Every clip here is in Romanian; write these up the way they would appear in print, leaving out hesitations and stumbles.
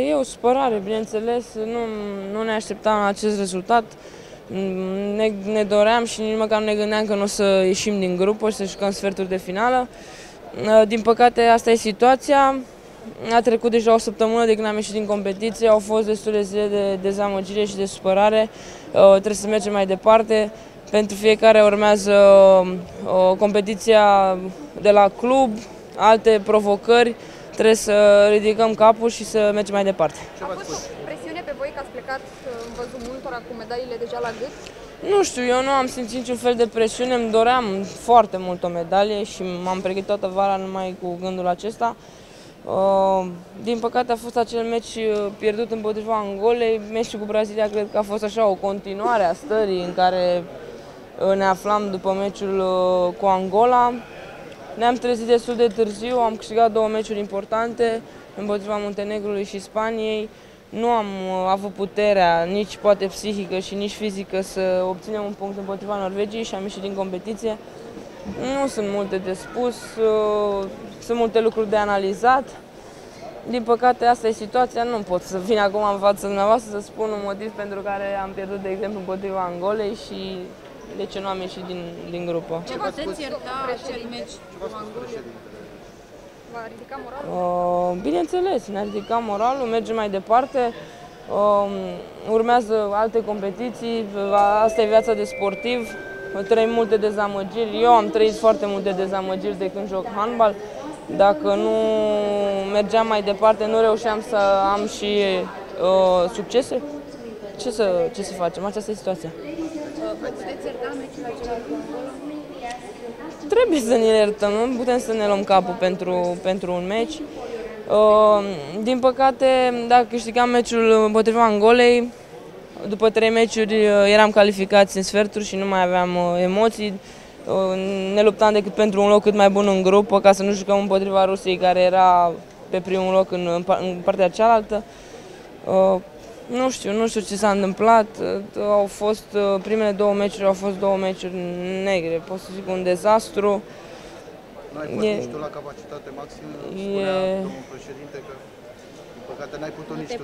E o supărare, bineînțeles, nu ne așteptam la acest rezultat. Ne doream și nici măcar nu ne gândeam că nu o să ieșim din grupă și să jucăm sferturi de finală. Din păcate, asta e situația. A trecut deja o săptămână de când am ieșit din competiție, au fost destule zile de dezamăgire și de supărare. Trebuie să mergem mai departe. Pentru fiecare urmează competiția de la club, alte provocări. Trebuie să ridicăm capul și să mergem mai departe. A fost presiune pe voi că ați plecat în văzul multora cu medaliile deja la gât? Nu știu, eu nu am simțit niciun fel de presiune, îmi doream foarte mult o medalie și m-am pregătit toată vara numai cu gândul acesta. Din păcate a fost acel meci pierdut împotriva Angolei. Meciul cu Brazilia cred că a fost așa o continuare a stării în care ne aflam după meciul cu Angola. Ne-am trezit destul de târziu, am câștigat două meciuri importante împotriva Muntenegrului și Spaniei. Nu am avut puterea, nici poate psihică și nici fizică, să obținem un punct împotriva Norvegiei și am ieșit din competiție. Nu sunt multe de spus, sunt multe lucruri de analizat. Din păcate, asta e situația, nu pot să vin acum în fața dumneavoastră să spun un motiv pentru care am pierdut, de exemplu, împotriva Angolei și de ce nu am ieșit din grupă. Ce puteți ierta acel meci cu Angola? V-a ridicat moralul? Bineînțeles, ne-a ridicat moralul, mergem mai departe. Urmează alte competiții, asta e viața de sportiv. Trăim multe dezamăgiri. Eu am trăit foarte multe dezamăgiri de când joc handbal. Dacă nu mergeam mai departe, nu reușeam să am și succese. Ce să facem? Aceasta e situația. Puteți ierta meciul acela cu Angola? Trebuie să ne iertăm, nu putem să ne luăm capul pentru un meci. Din păcate, dacă câștigam meciul împotriva Angolei, după 3 meciuri eram calificați în sferturi și nu mai aveam emoții. Ne luptam decât pentru un loc cât mai bun în grupă, ca să nu jucăm împotriva Rusiei, care era pe primul loc în partea cealaltă. Nu știu ce s-a întâmplat. Primele 2 meciuri au fost 2 meciuri negre, pot să zic un dezastru. N-ai fost nici tu la capacitate maximă, spunea domnul președinte că, din păcate, n-ai putut nici tu.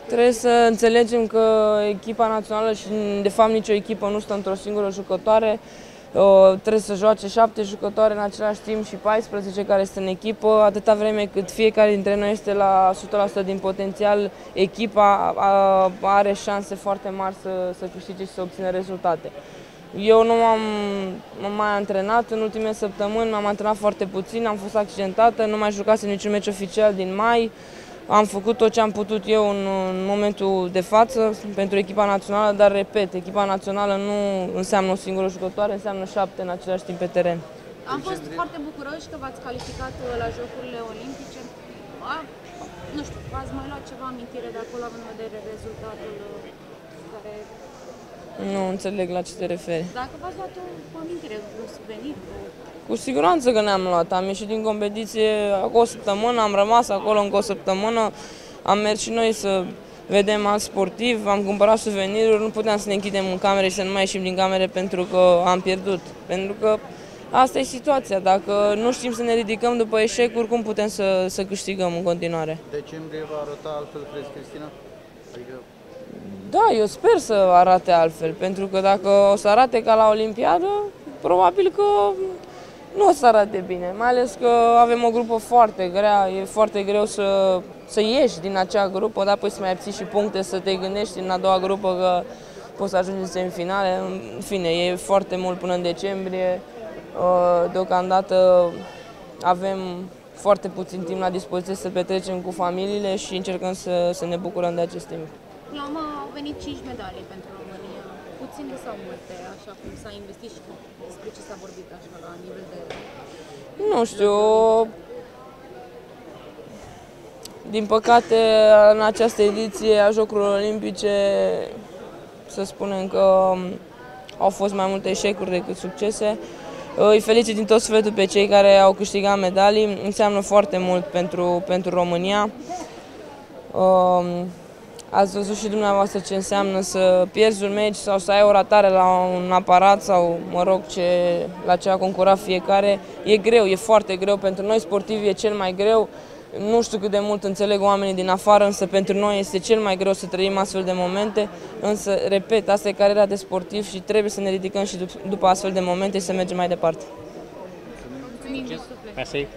Trebuie să înțelegem că echipa națională și, de fapt, nicio echipă nu stă într-o singură jucătoare. Trebuie să joace 7 jucătoare în același timp și 14 care este în echipă. Atâta vreme cât fiecare dintre noi este la 100% din potențial, echipa are șanse foarte mari să câștige și să obțină rezultate. Eu nu m-am mai antrenat în ultimele săptămâni, m-am antrenat foarte puțin, am fost accidentată, nu mai jucasem niciun meci oficial din mai. Am făcut tot ce am putut eu în momentul de față pentru echipa națională, dar, repet, echipa națională nu înseamnă o singură jucătoare, înseamnă 7 în același timp pe teren. Am fost foarte bucuroși că v-ați calificat la Jocurile Olimpice. Nu știu, ați mai luat ceva amintire de acolo, având în vedere rezultatul care... Nu înțeleg la ce te referi. Dacă v-ați luat o amintire, un suvenir, Cu siguranță că ne-am luat. Am ieșit din competiție acum o săptămână, am rămas acolo încă o săptămână, am mers și noi să vedem alți sportivi, am cumpărat suveniruri, nu puteam să ne închidem în camere și să nu mai ieșim din camere pentru că am pierdut. Pentru că asta e situația. Dacă nu știm să ne ridicăm după eșecuri, cum putem să câștigăm în continuare? Decembrie va arăta altfel, crezi, Cristina? Adică... Da, eu sper să arate altfel, pentru că dacă o să arate ca la Olimpiadă, probabil că nu o să arate bine, mai ales că avem o grupă foarte grea, e foarte greu să ieși din acea grupă, dar apoi să mai obții și puncte, să te gândești în a doua grupă că poți să ajungi în semifinale. În fine, e foarte mult până în decembrie, deocamdată avem foarte puțin timp la dispoziție să petrecem cu familiile și încercăm să ne bucurăm de acest timp. la urmă au venit 5 medalii pentru România, puține sau multe, așa cum s-a investit și despre ce s-a vorbit așa la nivel de... Nu știu, din păcate în această ediție a Jocurilor Olimpice să spunem că au fost mai multe eșecuri decât succese. Îi felicit din tot sufletul pe cei care au câștigat medalii, înseamnă foarte mult pentru România. Ați văzut și dumneavoastră ce înseamnă să pierzi un meci sau să ai o ratare la un aparat sau, mă rog, la ce a concurat fiecare. E greu, e foarte greu. Pentru noi sportivi e cel mai greu. Nu știu cât de mult înțeleg oamenii din afară, însă pentru noi este cel mai greu să trăim astfel de momente. Însă, repet, asta e cariera de sportiv și trebuie să ne ridicăm și după astfel de momente și să mergem mai departe. Mulțumim din suflet. Merci.